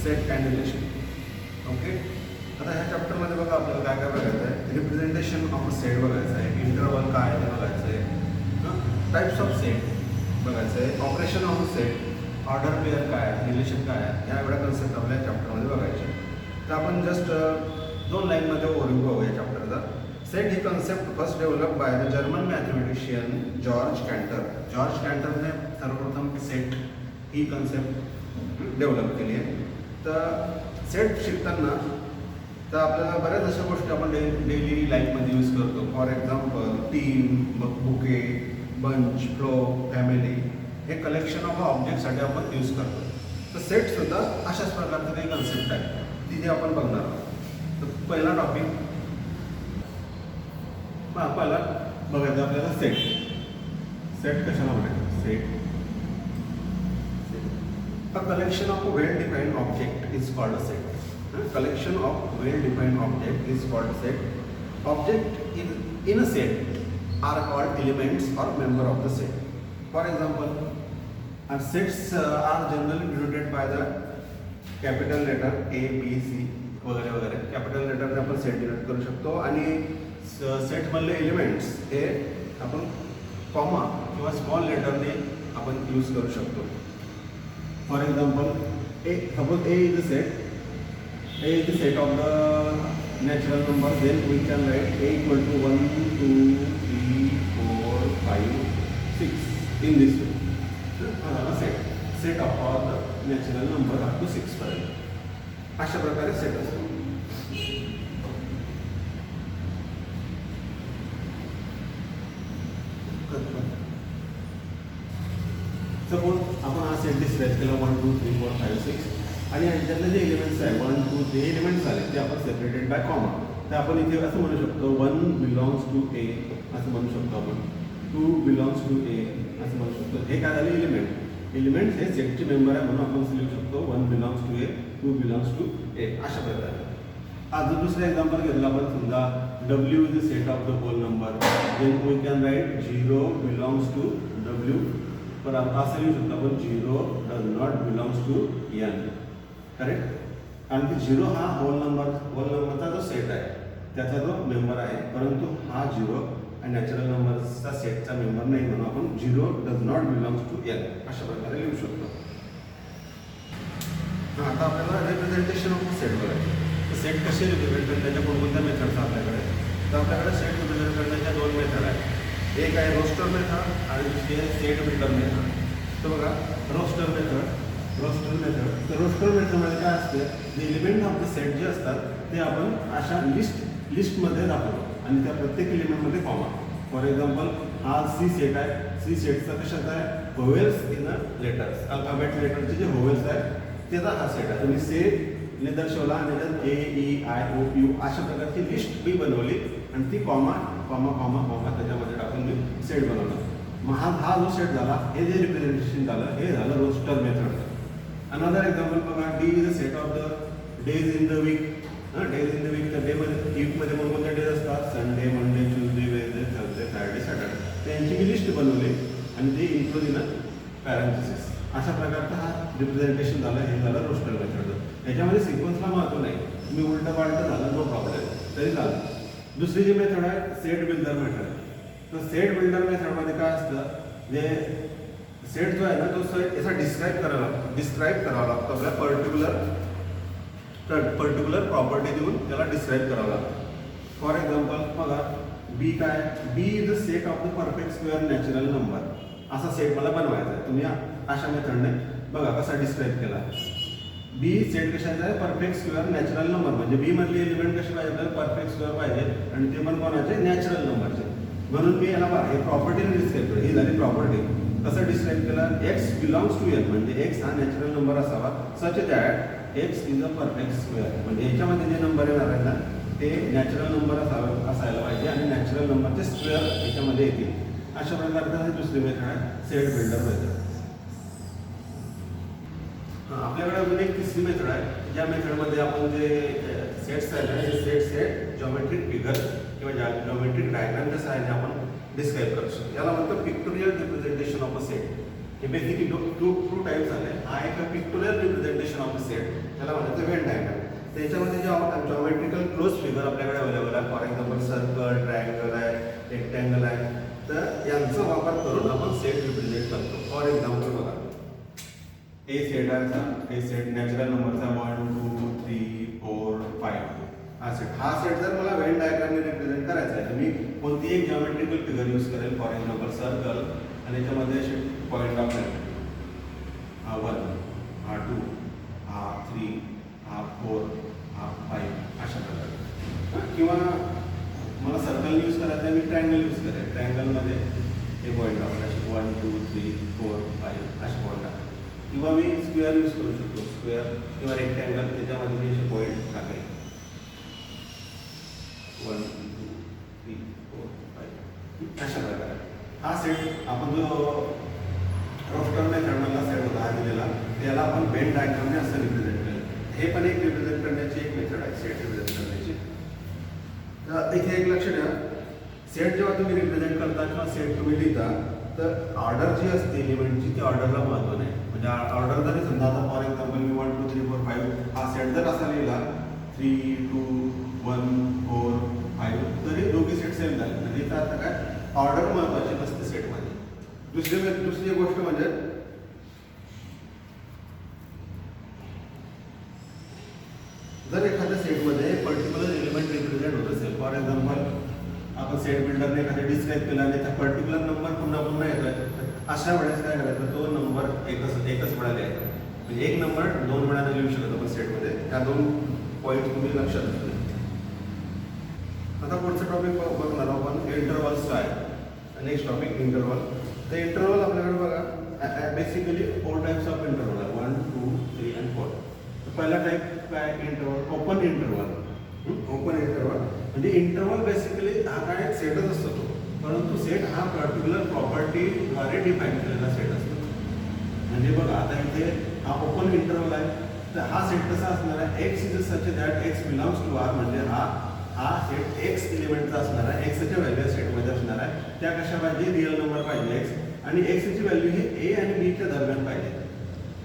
Set and relation. Okay, आता ह्या चॅप्टरमध्ये बघा आपल्याला काय काय बघायचं आहे. रिप्रेझेंटेशन ऑफ अ सेट बघायचं आहे, इंटरवल काय आहे ते बघायचं आहे, टाईप्स ऑफ सेट बघायचं आहे, operation of a set, order pair काय आहे, रिलेशन काय आहे, ह्या एवढ्या कन्सेप्ट आपल्या चॅप्टरमध्ये बघायचे. तर आपण जस्ट 2 लाईनमध्ये ओव्हरव्ह्यू बघूया चॅप्टरचा. सेट ही concept first develop by the German mathematician George Cantor. जॉर्ज कॅन्टरने सर्वप्रथम सेट ही कन्सेप्ट डेव्हलप केली आहे. तर सेट शिकताना तर आपल्याला बऱ्याच अशा गोष्टी आपण डेली लाईफमध्ये यूज करतो. For example team, bouquet, bunch, flow, family, हे कलेक्शन ऑफ ऑब्जेक्टसाठी आपण यूज करतो. तर सेटसुद्धा अशाच प्रकारचं काही कन्सेप्ट आहे, तिथे आपण बघणार आहोत. तर पहिला टॉपिक पहिला बघायचं आपल्याला सेट. सेट कशाला म्हणायचं? Set a collection of well defined object is called a set. Collection of well-defined object is called set. Object in a set are called elements or member of the set. For example, sets are generally denoted by the capital letter A, B, C वगैरे वगैरे. Capital लेटरने आपण set denote करू शकतो आणि सेटमधले elements हे आपण comma किंवा small लेटरने आपण यूज करू शकतो. For example suppose A is a set. A is the set of the natural number, then we can write A equal to 1, 2, 3, 4, 5, 6 in this way. Set of all the natural number up to 6 पर्यंत अशा प्रकारे set असतो. Suppose आपण हा set describe केला 1, 2, 3, 4, 5, 6 आणि ह्याच्यातले जे elements आहे 1, 2 जे एलिमेंट्स झाले ते आपण सेपरेटेड बाय कॉमा. तर आपण इथे असं म्हणू शकतो 1 बिलॉंग्स टू ए असं म्हणू शकतो आपण, 2 बिलॉंग्स टू ए असं म्हणू शकतो. हे काय झाले एलिमेंट हे सेटचे मेंबर आहे म्हणून आपण लिहू शकतो 1 belongs to A, 2 belongs to A अशा प्रकारे. आज दुसरं एक्झाम्पल घेतलं आपण, समजा W is the set of the whole number, then we can write 0 belongs to W. पण असं लिहू शकतो आपण 0 does not belongs to n. Correct. कारण की 0 हा होल नंबरचा जो सेट आहे त्याचा जो मेंबर आहे, परंतु हा 0 आणि नॅचरल नंबर्सचा सेटचा मेंबर नाही म्हणून आपण 0 does not belongs to n अशा प्रकारे लिहू शकतो. आता आपल्याला रिप्रेझेंटेशन ऑफ सेट बघायचं. तर सेट कसे रिप्रेझेंट करण्याच्या कोणकोणत्या मेथड्स आपल्याकडे? तर आपल्याकडे सेट रिप्रेझेंट करण्याच्या 2 मेथड आहेत. एक आहे रोस्टर मेथड आणि दुसरी आहे सेट बिल्डर मेथड. तर बघा रोस्टर मेथड. तर रोस्टर मेथडमध्ये काय असते, जे एलिमेंट ऑफ द सेट जे असतात ते आपण अशा लिस्टमध्ये दाखवतो आणि त्या प्रत्येक एलिमेंटमध्ये कॉमा. फॉर एक्झाम्पल हा सी सेट आहे. सी सेटचा कशाचा आहे? होवेल्स इन लेटर्स, अल्फाबेट लेटरचे जे होवेल्स आहेत त्याचा हा सेट आहे. तुम्ही सेटने दर्शवला आणि त्यात A, E, I, O, U अशा प्रकारची लिस्ट मी बनवली आणि ती कॉमा कॉमा कॉमा कॉमा त्याच्यामध्ये टाकून मी सेट बनवला. मग हा जो सेट झाला, हे जे रिप्रेझेंटेशन झालं हे झालं रोस्टर मेथड. अनदर एक्झाम्पल बघा, D is a set of the days in the week. Days in the week, तर डेमध्ये वीकमध्ये कोणकोणते डेज असतात? Sunday, Monday, Tuesday, Wednesday, Thursday, Friday, Saturday. त्यांची मी लिस्ट बनवली आणि ते इन्क्लूड इन पॅरेंथेसिस. अशा प्रकारचा हा रिप्रेझेंटेशन झालं. हे झालं रोस्टर मेथड. याच्यामध्ये सिक्वेन्सला महत्त्व नाही, तुम्ही उलटं पालटं झालं नो प्रॉब्लेम तरी झालं. दुसरी जी मेथड आहे सेट बिल्डर मेथड. तर सेट बिल्डर मेथडमध्ये काय असतं, जे सेट जो आहे ना तो सेट याचा डिस्क्राईब करावा लागतो आपल्या पर्टिक्युलर प्रॉपर्टी देऊन त्याला डिस्क्राईब करावं लागतं. फॉर एक्झाम्पल बघा बी काय, B is the set of the perfect square natural number. असा सेट मला बनवायचा आहे. तुम्ही अशा मेथडने बघा कसा डिस्क्राईब केला. बी सेट कशाचा आहे? Perfect square natural number. म्हणजे बी मधले एलिमेंट कसे पाहिजे? आपल्याला परफेक्ट स्क्वेअर पाहिजे आणि ते पण कोणाचे? नॅचरल नंबरचे. म्हणून मी याला बघा हे प्रॉपर्टीने डिस्क्राईब केलं. ही झाली प्रॉपर्टी. कसं डिस्क्राईब केलं? एक्स बिलॉंग्स टू एन, म्हणजे एक्स हा नॅचरल नंबर असावा सच that x is a perfect square. म्हणजे याच्यामध्ये जे नंबर येणार आहेत ना ते नॅचरल नंबर असायला पाहिजे आणि नॅचरल नंबरचे स्क्वेअर याच्यामध्ये येतील. अशा प्रकारचा दुसरी मेथड आहे सेट बिल्डर मेथड. आपल्याकडे अजून एक तिसरी मेथड आहे. ज्या मेथडमध्ये आपण जे सेट्स आहे ते सेट जॉमेट्रिक फिगर किंवा जॉमेट्रिक डायग्रामच्या सहाय्याने आपण डिस्क्राईब करू शकतो. याला म्हणतो pictorial representation of a set. हे बेसिकली टू टाईप्स आले. हा एक pictorial representation of a set, त्याला त्याच्यामध्ये जॉमेट्रिकल क्लोज फिगर आपल्याकडे अवेलेबल आहे. फॉर एक्झाम्पल सर्कल, ट्रायंगल आहे, रेक्टँगल आहे. तर यांचा वापर करून आपण सेट रिप्रेझेंट करतो. फॉर एक्झाम्पल बघा, ए सेट आहे, ए सेट नॅचरल नंबरचा 1 2 3 4 5 हा सेट जर मला वेन डायग्रामने रिप्रेझेंट करायचा आहे तर मी कोणती एक जॉमेट्रिकल फिगर यूज करेल. फॉर एक्झाम्पल सर्कल, आणि याच्यामध्ये असे पॉईंट दाखवेल. हा 1, हा 2, हा 3, हा 4, हा 5 अशा प्रकारे. किंवा मला सर्कल यूज करायचं आहे, मी ट्रायंगल यूज करेल. ट्रायंगलमध्ये हे पॉईंट दाखवेल असे 1 2 3 4 5 असे पॉईंट दाखवेल. किंवा मी स्क्वेअर यूज करू शकतो. स्क्वेअर किंवा रेक्टँगल, त्याच्यामध्ये मी असे पॉईंट टाकेल 1 2 3 4 5 अशा प्रकारे. हा सेट आपण जो रोस्टर मेथडमधला सेट होता हा दिलेला, त्याला आपण वेन डायग्रामने असं रिप्रेझेंट केलं. हे पण एक रिप्रेझेंट करण्याची एक मेथड आहे, सेट रिप्रेझेंट करण्याची. तर इथे एक लक्ष द्या, सेट जेव्हा तुम्ही रिप्रेझेंट करता किंवा सेट तुम्ही लिहिता तर ऑर्डर जी असते एलिमेंटची ती ऑर्डरला महत्त्व नाही. म्हणजे ऑर्डर जरी समजा आता फॉर एक्झाम्पल मी 1 2 3 4 5 हा सेट जर असा लिहिला 3 2 1 4 5 तरी दोघे सेट सेम झाले. म्हणजे इथं आता काय ऑर्डर महत्त्वाची नसते सेटमध्ये. दुसरी गोष्ट म्हणजे जर एखाद्या सेटमध्ये पर्टिक्युलर एलिमेंट रिप्रेझेंट होत असेल, फॉर एक्झाम्पल आपण सेट बिल्डरने एखादे डिस्क्राईब केला आणि त्या पर्टिक्युलर नंबर पुन्हा पुन्हा येतोय, अशा वेळेस काय करायचं, तो नंबर एकच वेळा लिहायचा. म्हणजे एक नंबर 2 वेळा लिहू शकतो आपण सेटमध्ये. त्या 2 पॉईंट तुम्ही लक्षात ठेवा. आता पुढचा टॉपिक बघणार आपण इंटरव्हल्स काय. Next topic interval. तर इंटरव्हल आपल्याकडे बघा बेसिकली 4 टाइप्स ऑफ इंटरव्हल आहे, 1 2 3 आणि 4. पहिला टाइप काय interval, open interval. Open interval म्हणजे इंटरव्हल बेसिकली हा काय सेटच असतो तो, परंतु सेट हा पर्टिक्युलर प्रॉपर्टीद्वारे डिफाईन केलेला सेट असतो. म्हणजे बघा आता इथे हा ओपन इंटरव्हल आहे, तर हा सेट कसा असणार आहे, x is such that x belongs to R. म्हणजे हा सेट एक्स एलिमेंटचा असणार आहे, एक्सच्या व्हॅल्यू सेटमध्ये असणार आहे. त्या कशा पाहिजे, रिअल नंबर पाहिजे एक्स, आणि एक्सची व्हॅल्यू ही ए आणि बीच्या दरम्यान पाहिजे.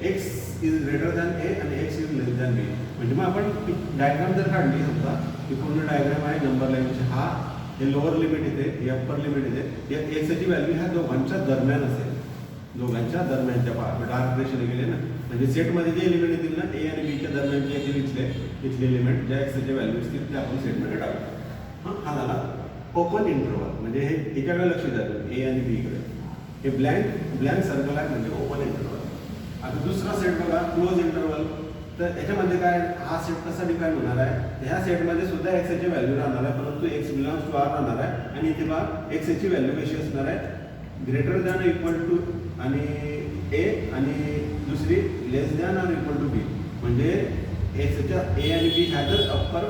एक्स इज ग्रेटर दॅन ए आणि एक्स इज लेस दॅन बी. म्हणजे मग आपण डायग्राम जर काढली समजा, ही पूर्ण डायग्राम आहे नंबर लाईनची. हा हे लोअर लिमिट येते, हे अप्पर लिमिट येते. या एक्सची व्हॅल्यू ह्या दोघांच्या दरम्यान असेल, दोघांच्या दरम्यानच्या डार्क रेषेने गेले ना. म्हणजे सेटमध्ये जे एलिमेंट येतील ना ए आणि बीच्या दरम्यानचे येतील इथले एलिमेंट ज्या एक्सचे व्हॅल्यू असतील ते आपण सेटमध्ये टाकतो. हा झाला ओपन इंटरव्हल. म्हणजे हे एकाकडे लक्ष द्या ए आणि बीकडे. हे ब्लँक सर्कल आहे म्हणजे ओपन इंटरव्हल. आता दुसरा सेट बघा क्लोज इंटरव्हल. तर याच्यामध्ये काय, हा सेट कसा डिफाईन होणार आहे, ह्या सेटमध्ये सुद्धा एक्सची व्हॅल्यू राहणार आहे, परंतु एक्स बिलॉंग्स टू आर राहणार आहे. आणि इथे बघा एक्सची व्हॅल्यू कशी असणार आहे, ग्रेटर दॅन इक्वल टू आणि ए, आणि दुसरी less than or equal to B. म्हणजे एक्सच्या ए आणि बी ह्या जर upper,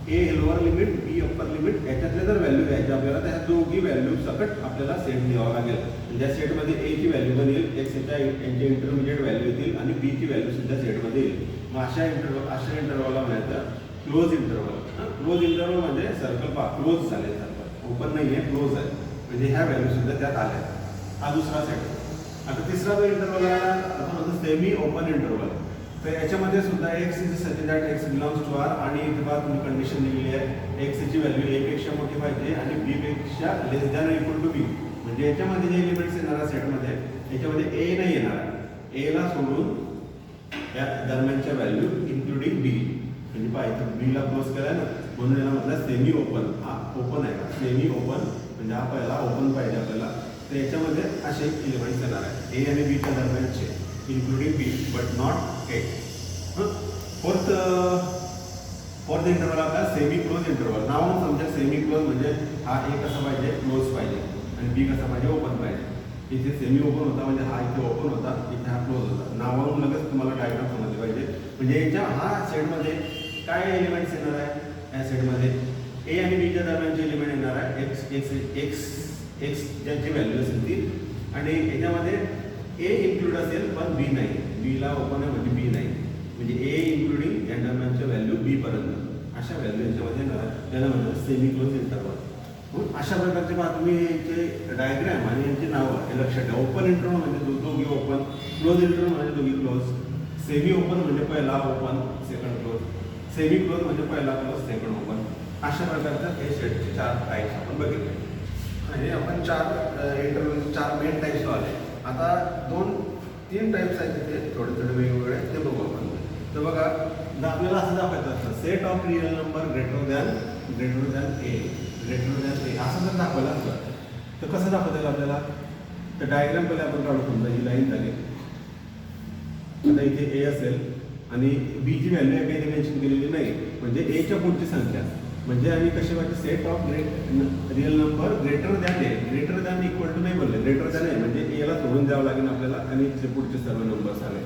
A lower limit B upper limit याच्यातले जर व्हॅल्यू घ्यायचे आपल्याला, त्या दोघी व्हॅल्यू सकट आपल्याला सेट द्यावा लागेल. ज्या सेटमध्ये ए ची व्हॅल्यू बनेल, एक्सच्या यांचे इंटरमिडिएट व्हॅल्यू येतील आणि बी ची व्हॅल्यू सुद्धा सेटमध्ये येईल. मग अशा इंटरव्हलला म्हणायचं क्लोज इंटरव्हल. क्लोज इंटरव्हल म्हणजे सर्कल क्लोज झाले, सर्कल ओपन नाही आहे, क्लोज आहे. म्हणजे ह्या व्हॅल्यू सुद्धा त्यात आल्या. हा दुसरा सेट. आता तिसरा जो इंटरव्हल आहे आपण म्हणतो सेमी ओपन इंटरव्हल. तर याच्यामध्ये सुद्धा x is such that x belongs to R, आणि इथे बघा तुम्ही कंडिशन दिलेली आहे एक्सची व्हॅल्यू ए पेक्षा मोठी पाहिजे आणि बी पेक्षा लेस दॅन इक्वल टू बी. म्हणजे याच्यामध्ये जे एलिमेंट्स येणार सेटमध्ये याच्यामध्ये ए नाही येणार, एला सोडून या दरम्यानच्या व्हॅल्यू इन्क्लुडिंग बी. म्हणजे पाहिजे बीला क्लोज केला ना, म्हणून याला म्हटलं सेमी ओपन. हा ओपन आहे का, सेमी ओपन म्हणजे हा पहिला ओपन पाहिजे आपल्याला. तर याच्यामध्ये असे एलिमेंट्स येणार आहे ए आणि बीच्या दरम्यानचे, including B but not A. Fourth interval आपला सेमी क्लोज इंटरव्हल. नाव समजा सेमी क्लोज म्हणजे हा ए कसा पाहिजे, क्लोज पाहिजे, आणि बी कसा पाहिजे, ओपन पाहिजे. इथे सेमी ओपन होता म्हणजे हा इथे ओपन होता, इथे हा क्लोज होता. नावावरून लगेच तुम्हाला डायग्राम समजले पाहिजे. म्हणजे याच्या हा सेटमध्ये काय एलिमेंट्स येणार आहे, या सेटमध्ये ए आणि बीच्या दरम्यानचे एलिमेंट येणार आहे, एक्स ज्यांची व्हॅल्यू असेल ती, आणि याच्यामध्ये ए इन्क्लूड असेल पण बी नाही. बीला ओपन आहे म्हणजे बी नाही. म्हणजे ए इन्क्लुडिंग या दरम्यानच्या व्हॅल्यू बी पर्यंत अशा व्हॅल्यू याच्यामध्ये येणार आहे. त्याला म्हणतात सेमी क्लोज इंटरव्हल. अशा प्रकारचे पहा तुम्ही यांचे डायग्राम आणि यांची नावं हे लक्षात ठेवा. ओपन इंटरव्हल म्हणजे दोघी ओपन, क्लोज इंटरव्हल म्हणजे दोघी क्लोज, सेमी ओपन म्हणजे पहिला open second close, semi close म्हणजे पहिला क्लोज, सेकंड ओपन. अशा प्रकारचं हे सेटचे 4 टाईप्स आपण बघितले. हे आपण 4 इंटरव्ह्यू 4 मेन टाईप्स आले. आता 2-3 टाईप्स आहेत तिथे थोडे थोडे वेगवेगळे, ते बघू आपण. तर बघा, आपल्याला असं दाखवायचं असतं set of real number greater than A, असं जर दाखवायला असलं तर कसं दाखवता येईल आपल्याला? तर डायग्राम पहिले आपण काढू. समजा ही लाईन झाली, आता इथे ए असेल आणि बीची व्हॅल्यू काही मेन्शन केलेली नाही, म्हणजे एच्या पुढची संख्या. म्हणजे आम्ही कशी वाटते set of real number greater than A, greater than equal to नाही बोलले, ग्रेटर दॅन ए म्हणजे एला सोडून द्यावं लागेल आपल्याला आणि इथे पुढचे सर्व नंबर्स आले.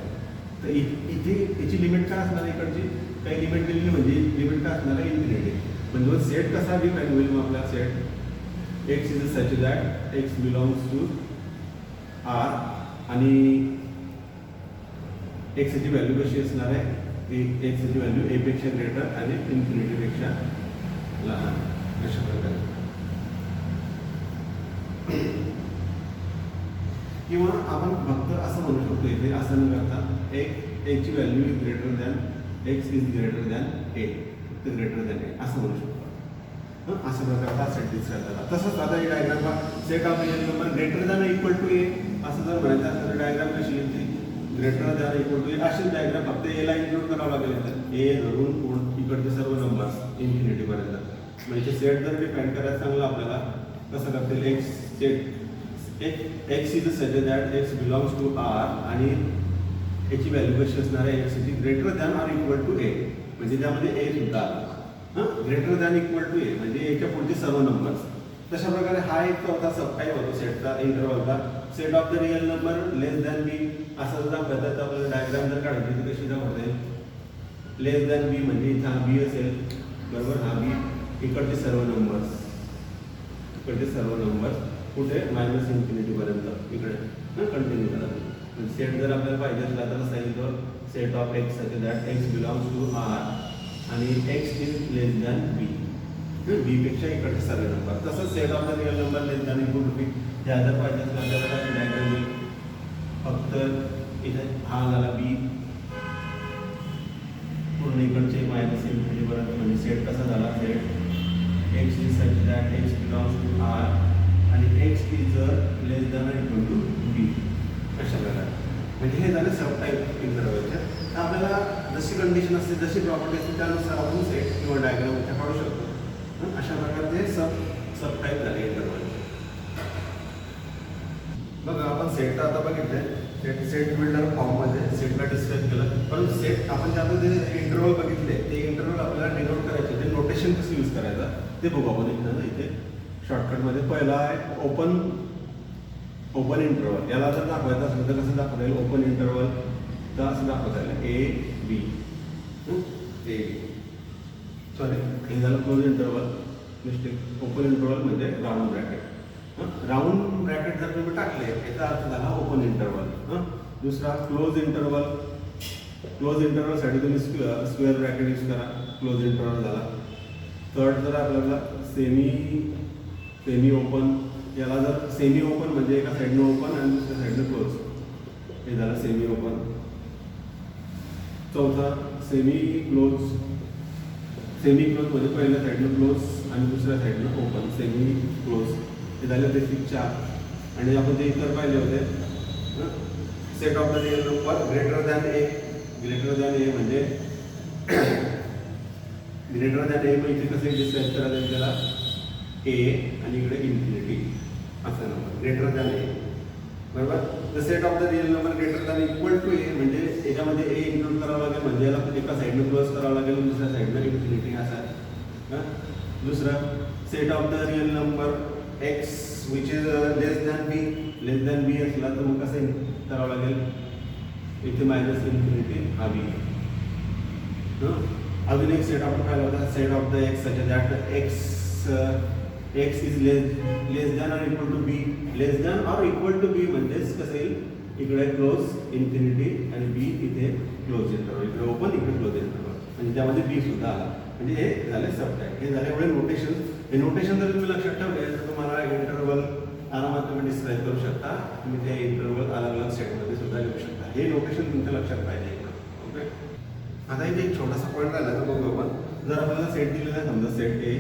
तर इथे याची लिमिट काय असणार? इकडची काही लिमिट दिलेली, म्हणजे लिमिट काय असणार आहे? इन्फिनिटी. म्हणजे सेट कसा डिफाईन होईल मग आपला set? X is such that x belongs to R, आणि एक्सची व्हॅल्यू कशी असणार आहे? एक्सची व्हॅल्यू ए पेक्षा ग्रेटर आणि इन्फिनिटीपेक्षा लहान. अशा प्रकारे. किंवा आपण फक्त असं म्हणू शकतो इथे, असं न करता एक्सची value is greater than x is greater than A, फक्त ग्रेटर दॅन ए असं म्हणू शकतो. अशा प्रकारचा सेट दिसला. तसंच आता ही diagram set of real number greater than equal to A असं जर म्हणायचं असेल तर डायग्राम कशी येते? Greater than equal to A अशी डायग्राम, फक्त एला इन्क्लूड करावं लागेल. ए धरून इकडचे सर्व नंबर्स इन्फिनिटीपर्यंत. म्हणजे सेट जर डिफाईन करायचं चांगलं आपल्याला कसं करता येईल? X set x is such that x belongs to R, आणि याची व्हॅल्यू कशी असणार आहे? X is greater than or equal to A, म्हणजे त्यामध्ये ए सुद्धा आला. Greater than equal to A म्हणजे एच्या पुढचे सर्व नंबर्स. तशा प्रकारे हा एक चौथा सब टाईप होतो सेटचा, इंटरव्हलचा. Set of the real number less than B असं जर दाखवायचं तर आपल्याला डायग्राम जर काढायची तर कशी दाखवता येईल? लेस दॅन बी म्हणजे इथं हा बी असेल, बरोबर, हा बी. इकडचे सर्व नंबर्स कुठे? मायनस इन्फिनिटीपर्यंत इकडे कंटिन्यू करायचं. सेट जर आपल्याला पाहिजे असला तर कसं येईल? तो set of x such that x belongs to R आणि x is less than B, B पेक्षा इकडचे सर्व नंबर. तसंच set of the real number less than equal to B ह्या जर पाहिजे असला तर डायग्राम येईल. फक्त इथे हा झाला बी, पूर्ण इकडचे मायनस इन्फिनिटीपर्यंत. म्हणजे सेट कसा झाला? Set x is such that x belongs to R आणि x is less than equal to B. अशा प्रकारे. म्हणजे हे झालं सब टाईप इंटरव्हलचे. आपल्याला जशी कंडिशन असते, जशी प्रॉपर्टी असते त्यानुसार आपण सेट किंवा डायग्राम इथे काढू शकतो. अशा प्रकारे सब टाईप झाले इंटरव्हल. बघा, आपण सेट आता बघितलंय, सेट बिल्डर फॉर्ममध्ये सेटला डिस्क्राईब केलं. परंतु सेट आपण ज्यामध्ये इंटरव्हल बघितले ते इंटरव्हल आपल्याला डिनोट करायचे, ते नोटेशन कसं यूज करायचं ते बघू आपण इथे शॉर्टकटमध्ये. पहिला आहे ओपन इंटरव्हल. याला जर दाखवायचं असेल तर कसं दाखवता येईल? ओपन इंटरव्हल तर असं दाखवता येईल ए बी. सॉरी, हे झालं close interval, mistake. Open interval म्हणजे राऊंड ब्रॅकेट. राऊंड ब्रॅकेट जर तुम्ही टाकले याचा अर्थ झाला ओपन इंटरव्हल. दुसरा क्लोज इंटरव्हल. क्लोज इंटरव्हलसाठी तुम्ही स्क्वेअर ब्रॅकेट यूज करा, क्लोज इंटरव्हल झाला. थर्ड जर आपल्याला सेमी ओपन, याला जर सेमी ओपन म्हणजे एका साईडनं ओपन आणि दुसऱ्या साईडनं क्लोज, हे झालं सेमी ओपन. चौथा सेमी क्लोज म्हणजे पहिल्या साईडनं क्लोज आणि दुसऱ्या साईडनं ओपन, सेमी क्लोज. हे झाले बेसिक 4. आणि आपण ते इतर पाहिले होते, set of the real number greater than A म्हणजे ग्रेटर दॅन ए म्हणजे कसे डिस्क्राईब करायचं त्याला? ए आणि इकडे इन्फिनिटी असा नंबर ग्रेटर दॅन ए, बरोबर. The set of the real number greater than equal to A म्हणजे याच्यामध्ये ए इन्क्लूड करावं लागेल, म्हणजे याला एका साईडनं क्लोज करावं लागेल आणि दुसऱ्या साईडनं इन्फिनिटी असा. दुसरं set of the real number x which is less than B असला तर मग कसं करावं लागेल? इथे मायनस इन्फिनिटी हा बी. अजून एक सेट आपण पाहिला होता, set of the x such that x is less than or equal to B. Less than or equal to B म्हणजेच कसं येईल? इकडे क्लोज इन्फिनिटी आणि बी इथे क्लोज इंटरव्हल, इकडे ओपन इकडे क्लोज इंटरव्हल, म्हणजे त्यामध्ये बी सुद्धा आला. म्हणजे हे झाले सब टाईप. हे झाले एवढे नोटेशन. हे नोटेशन जर तुम्ही लक्षात ठेवले तर तुम्हाला इंटरव्हल आरामात तुम्ही डिस्क्राईब करू शकता. तुम्ही ते इंटरव्हल अलग अलग सेटमध्ये सुद्धा लिहू शकता. हे नोटेशन तुमच्या लक्षात पाहिजे. ओके. आता इथे एक छोटासा पॉईंट राहिला तर बघू आपण. जर आपल्याला सेट दिलेला आहे समजा सेट ए,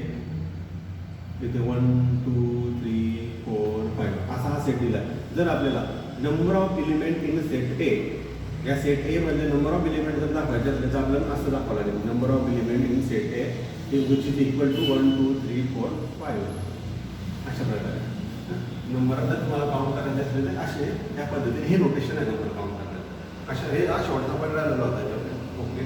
तिथे 1 2 3 4 5 असा हा सेट दिला आहे. जर आपल्याला number of element in set ए, या सेट ए मध्ये नंबर ऑफ एलिमेंट जर दाखवायचे असले तर आपल्याला असं दाखवावं लागेल, number of element in set A which is equal to 1 2 3 4 5 अशा प्रकारे. नंबर जर तुम्हाला काउंट करायचे असले तर असे त्या पद्धतीने हे नोटेशन आहे नंबर काउंट करण्याचं. अशा हे हा शॉर्टचा पण राहिलेला होता याच्यामध्ये. ओके.